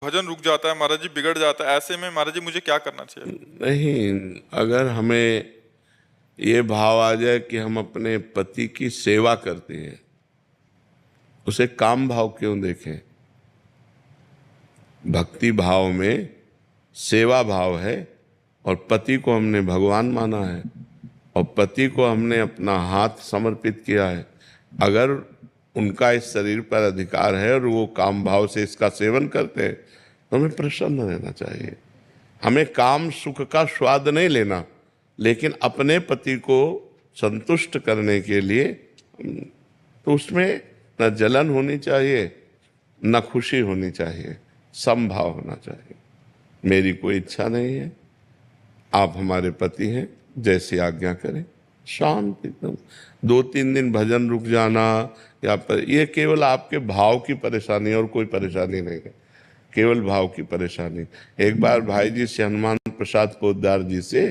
भजन रुक जाता है महाराज जी, बिगड़ जाता है, ऐसे में महाराज जी मुझे क्या करना चाहिए? नहीं, अगर हमें ये भाव आ जाए कि हम अपने पति की सेवा करते हैं, उसे काम भाव क्यों देखें? भक्ति भाव में सेवा भाव है और पति को हमने भगवान माना है और पति को हमने अपना हाथ समर्पित किया है। अगर उनका इस शरीर पर अधिकार है और वो काम भाव से इसका सेवन करते हैं तो हमें प्रसन्न रहना चाहिए। हमें काम सुख का स्वाद नहीं लेना, लेकिन अपने पति को संतुष्ट करने के लिए तो उसमें न जलन होनी चाहिए न खुशी होनी चाहिए, समभाव होना चाहिए। मेरी कोई इच्छा नहीं है, आप हमारे पति हैं, जैसी आज्ञा करें। शांत एकदम। 2-3 दिन भजन रुक जाना या पर ये केवल आपके भाव की परेशानी और कोई परेशानी नहीं है, केवल भाव की परेशानी। एक बार भाई जी से हनुमान प्रसाद पोद्दार जी से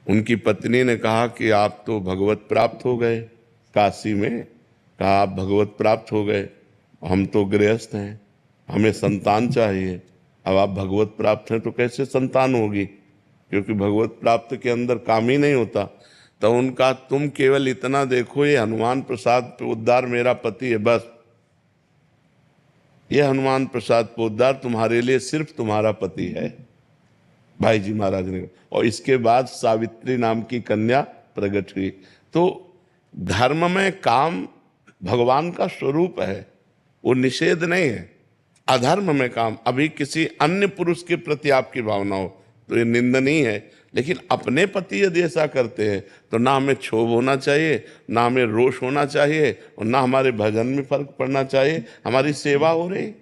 उनकी पत्नी ने कहा कि आप तो भगवत प्राप्त हो गए काशी में। कहा आप भगवत प्राप्त हो गए, हम तो गृहस्थ हैं, हमें संतान चाहिए। अब आप भगवत प्राप्त हैं तो कैसे संतान होगी, क्योंकि भगवत प्राप्त के अंदर काम ही नहीं होता। तो उनका तुम केवल इतना देखो, ये हनुमान प्रसाद पोद्दार मेरा पति है, बस ये हनुमान प्रसाद पोद्दार तुम्हारे लिए सिर्फ तुम्हारा पति है, भाई जी महाराज ने। और इसके बाद सावित्री नाम की कन्या प्रकट हुई। तो धर्म में काम भगवान का स्वरूप है, वो निषेध नहीं है। अधर्म में काम, अभी किसी अन्य पुरुष के प्रति आपकी भावना हो तो ये निंदनीय है, लेकिन अपने पति यदि ऐसा करते हैं तो ना हमें क्षोभ होना चाहिए, ना हमें रोष होना चाहिए और ना हमारे भजन में फर्क पड़ना चाहिए। हमारी सेवा हो रही।